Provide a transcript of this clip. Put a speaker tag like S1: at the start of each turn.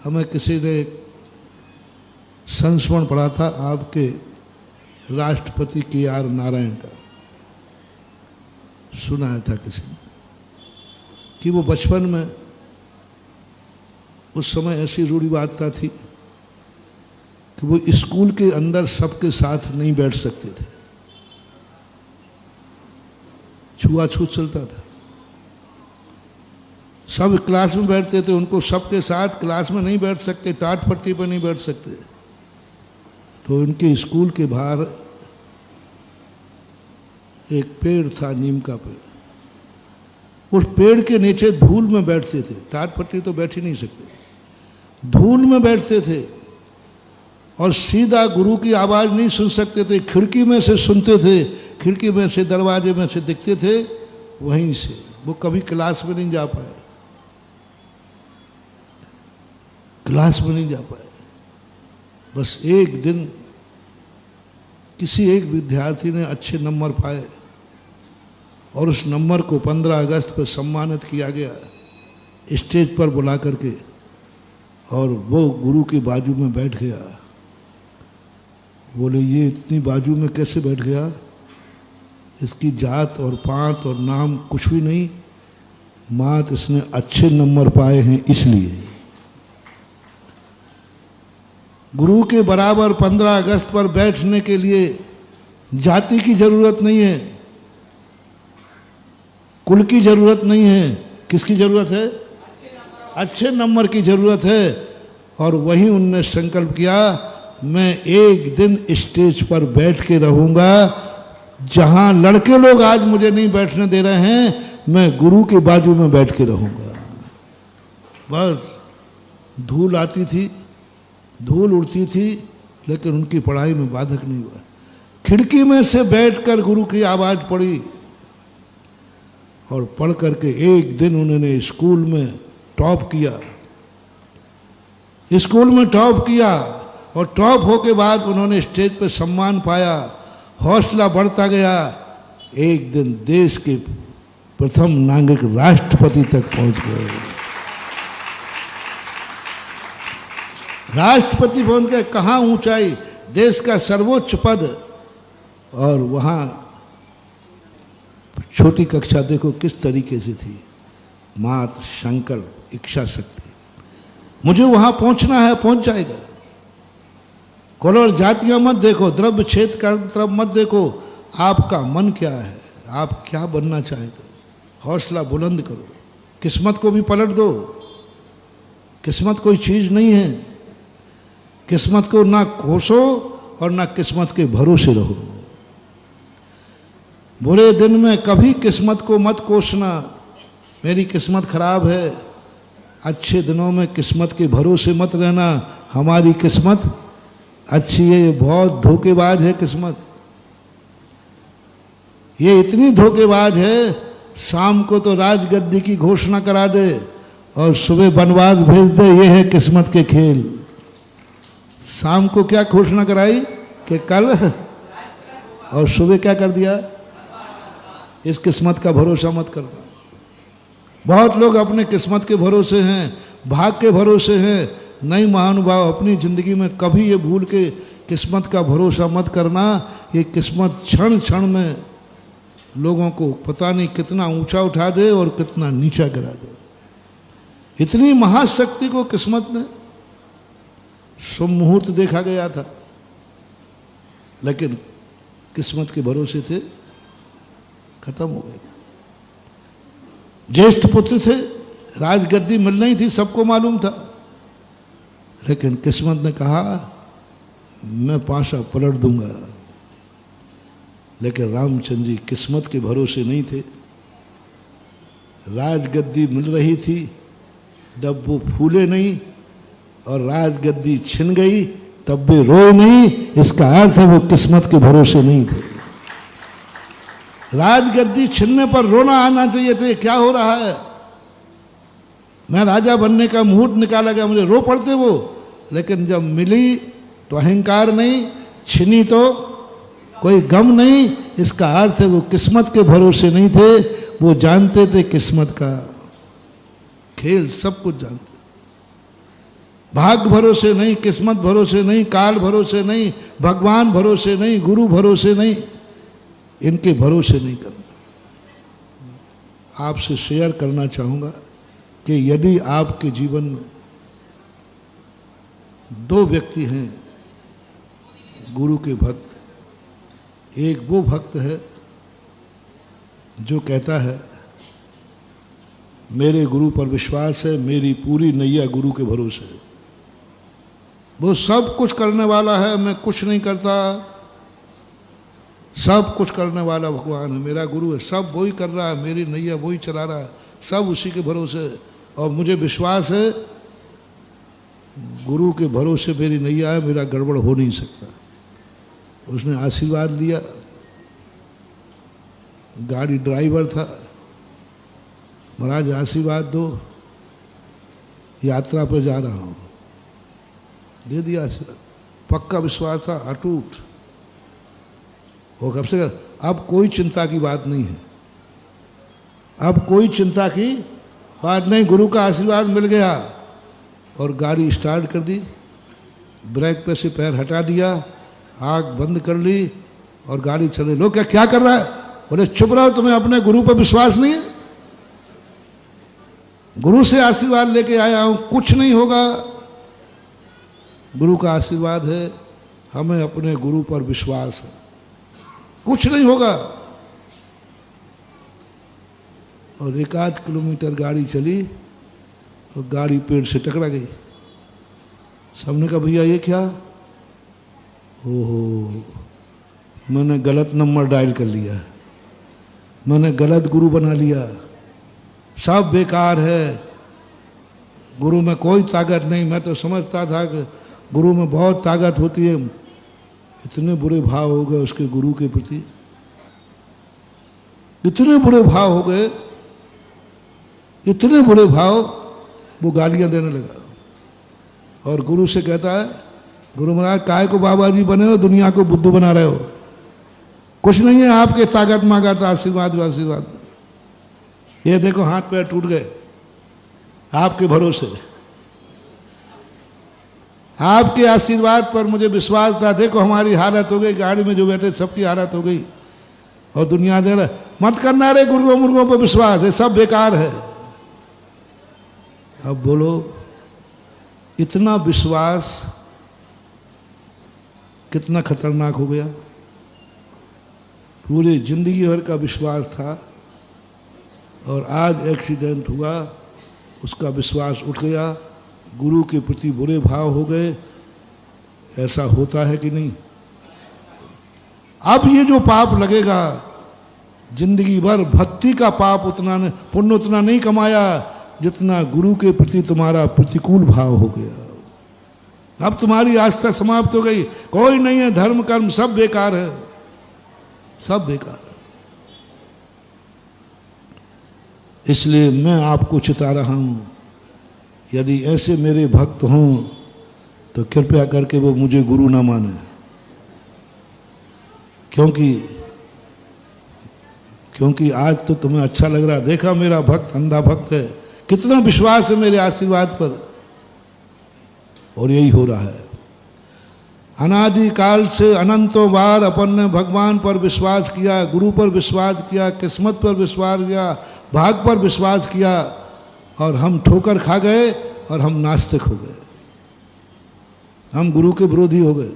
S1: हमें किसी ने संस्मरण पढ़ा था आपके राष्ट्रपति KR नारायण का, सुनाया था किसी ने कि वो बचपन में, उस समय ऐसी रूढ़िवादिता थी कि वो स्कूल के अंदर सबके साथ नहीं बैठ सकते थे, छुआछूत चलता था। सब क्लास में बैठते थे, उनको सबके साथ क्लास में नहीं बैठ सकते, टाट पट्टी पर नहीं बैठ सकते। तो उनके स्कूल के बाहर एक पेड़ था, नीम का पेड़। उस पेड़ के नीचे धूल में बैठते थे, टाट पट्टी तो बैठ ही नहीं सकते, धूल में बैठते थे और सीधा गुरु की आवाज़ नहीं सुन सकते थे, खिड़की में से सुनते थे, खिड़की में से, दरवाजे में से दिखते थे, वहीं से। वो कभी क्लास में नहीं जा पाए, क्लास में नहीं जा पाए। बस एक दिन किसी एक विद्यार्थी ने अच्छे नंबर पाए और उस नंबर को 15 अगस्त पर सम्मानित किया गया, स्टेज पर बुला करके, और वो गुरु की बाजू में बैठ गया। बोले ये इतनी बाजू में कैसे बैठ गया? इसकी जात और पात और नाम कुछ भी नहीं, मात इसने अच्छे नंबर पाए हैं इसलिए। गुरु के बराबर 15 अगस्त पर बैठने के लिए जाति की जरूरत नहीं है, कुल की जरूरत नहीं है, किसकी जरूरत है? अच्छे नंबर की जरूरत है। और वहीं उनने संकल्प किया, मैं एक दिन स्टेज पर बैठ के रहूंगा, जहां लड़के लोग आज मुझे नहीं बैठने दे रहे हैं, मैं गुरु के बाजू में बैठ के रहूंगा। बस धूल आती थी, धूल उड़ती थी, लेकिन उनकी पढ़ाई में बाधक नहीं हुआ। खिड़की में से बैठकर गुरु की आवाज़ पड़ी और पढ़ करके एक दिन उन्होंने स्कूल में टॉप किया, स्कूल में टॉप किया, और टॉप होके बाद उन्होंने स्टेज पर सम्मान पाया, हौसला बढ़ता गया। एक दिन देश के प्रथम नागरिक राष्ट्रपति तक पहुंच गए। राष्ट्रपति भवन के कहाँ ऊंचाई, देश का सर्वोच्च पद, और वहाँ छोटी कक्षा देखो किस तरीके से थी, मात, संकल्प, इच्छा शक्ति। मुझे वहाँ पहुँचना है, पहुँच जाएगा। कुल और जातियाँ मत देखो, द्रव्य क्षेत्र का तरफ मत देखो, आपका मन क्या है, आप क्या बनना चाहते, हौसला बुलंद करो, किस्मत को भी पलट दो। किस्मत कोई चीज़ नहीं है, किस्मत को ना कोसो और ना किस्मत के भरोसे रहो। बुरे दिन में कभी किस्मत को मत कोसना, मेरी किस्मत खराब है। अच्छे दिनों में किस्मत के भरोसे मत रहना, हमारी किस्मत अच्छी है। ये बहुत धोखेबाज है किस्मत, ये इतनी धोखेबाज है, शाम को तो राजगद्दी की घोषणा करा दे और सुबह बनवास भेज दे। ये है किस्मत के खेल। शाम को क्या घोषणा कराई कि कल, और सुबह क्या कर दिया? इस किस्मत का भरोसा मत करना। बहुत लोग अपने किस्मत के भरोसे हैं, भाग के भरोसे हैं। नहीं महानुभाव, अपनी ज़िंदगी में कभी ये भूल के किस्मत का भरोसा मत करना। ये किस्मत क्षण क्षण में लोगों को पता नहीं कितना ऊंचा उठा दे और कितना नीचा गिरा दे। इतनी महाशक्ति को किस्मत ने, शुभ मुहूर्त देखा गया था, लेकिन किस्मत के भरोसे थे, खत्म हो गए। ज्येष्ठ पुत्र थे, राजगद्दी मिल नहीं थी, सबको मालूम था, लेकिन किस्मत ने कहा मैं पाशा पलट दूंगा। लेकिन रामचंद्र जी किस्मत के भरोसे नहीं थे। राजगद्दी मिल रही थी, जब वो फूले नहीं, और राजगद्दी छिन गई तब भी रोए नहीं। इसका अर्थ है वो किस्मत के भरोसे नहीं थे। राजगद्दी छिनने पर रोना आना चाहिए थे, क्या हो रहा है, मैं राजा बनने का मुहूर्त निकाला गया, मुझे रो पड़ते वो। लेकिन जब मिली तो अहंकार नहीं, छिनी तो कोई गम नहीं। इसका अर्थ है वो किस्मत के भरोसे नहीं थे, वो जानते थे किस्मत का खेल, सब कुछ जानते। भाग्य भरोसे नहीं, किस्मत भरोसे नहीं, काल भरोसे नहीं, भगवान भरोसे नहीं, गुरु भरोसे नहीं, इनके भरोसे नहीं करना। आपसे शेयर करना चाहूँगा कि यदि आपके जीवन में दो व्यक्ति हैं गुरु के भक्त, एक वो भक्त है जो कहता है मेरे गुरु पर विश्वास है, मेरी पूरी नैया गुरु के भरोसे है, वो सब कुछ करने वाला है, मैं कुछ नहीं करता, सब कुछ करने वाला भगवान है, मेरा गुरु है, सब वही कर रहा है, मेरी नैया वही चला रहा है, सब उसी के भरोसे है, और मुझे विश्वास है गुरु के भरोसे मेरी नैया है, मेरा गड़बड़ हो नहीं सकता। उसने आशीर्वाद लिया, गाड़ी ड्राइवर था, महाराज आशीर्वाद दो, यात्रा पर जा रहा हूँ, दे दिया आशीर्वाद, पक्का विश्वास था, अटूट। वो कब से अब कोई चिंता की बात नहीं है, अब कोई चिंता की बात नहीं, गुरु का आशीर्वाद मिल गया, और गाड़ी स्टार्ट कर दी, ब्रेक पे से पैर हटा दिया, आग बंद कर ली और गाड़ी चले। लोग क्या कर रहा है? बोले चुप रहो, तुम्हें अपने गुरु पर विश्वास नहीं है? गुरु से आशीर्वाद लेके आया हूं, कुछ नहीं होगा, गुरु का आशीर्वाद है, हमें अपने गुरु पर विश्वास है, कुछ नहीं होगा। और 1-8 किलोमीटर गाड़ी चली और गाड़ी पेड़ से टकरा गई। सबने कहा भैया ये क्या? ओहो, मैंने गलत नंबर डायल कर लिया, मैंने गलत गुरु बना लिया, सब बेकार है, गुरु में कोई ताकत नहीं। मैं तो समझता था कि गुरु में बहुत ताकत होती है। इतने बुरे भाव हो गए उसके गुरु के प्रति, इतने बुरे भाव हो गए, इतने बुरे भाव, वो गालियां देने लगा। और गुरु से कहता है, गुरु महाराज काय को बाबा जी बने हो, दुनिया को बुद्धू बना रहे हो, कुछ नहीं है, आपके ताकत मांगा था, आशीर्वाद आशीर्वाद। ये देखो हाथ पैर टूट गए आपके भरोसे, आपके आशीर्वाद पर मुझे विश्वास था, देखो हमारी हालत हो गई, गाड़ी में जो बैठे सबकी हालत हो गई। और दुनिया दे रहा, मत करना रे गुरुओं मुर्गों पर विश्वास, है सब बेकार है। अब बोलो, इतना विश्वास कितना खतरनाक हो गया। पूरी जिंदगी भर का विश्वास था और आज एक्सीडेंट हुआ, उसका विश्वास उठ गया, गुरु के प्रति बुरे भाव हो गए। ऐसा होता है कि नहीं? अब ये जो पाप लगेगा, जिंदगी भर भक्ति का पाप उतना पुण्य उतना नहीं कमाया जितना गुरु के प्रति तुम्हारा प्रतिकूल भाव हो गया। अब तुम्हारी आस्था समाप्त हो गई, कोई नहीं है, धर्म कर्म सब बेकार है, सब बेकार है। इसलिए मैं आपको चिता रहा हूं, यदि ऐसे मेरे भक्त हों तो कृपया करके वो मुझे गुरु ना माने, क्योंकि आज तो तुम्हें अच्छा लग रहा, देखा मेरा भक्त अंधा भक्त है, कितना विश्वास है मेरे आशीर्वाद पर, और यही हो रहा है। अनादि काल से अनंतों बार अपन ने भगवान पर विश्वास किया, गुरु पर विश्वास किया, किस्मत पर विश्वास किया, भाग पर विश्वास किया, और हम ठोकर खा गए और हम नास्तिक हो गए, हम गुरु के विरोधी हो गए।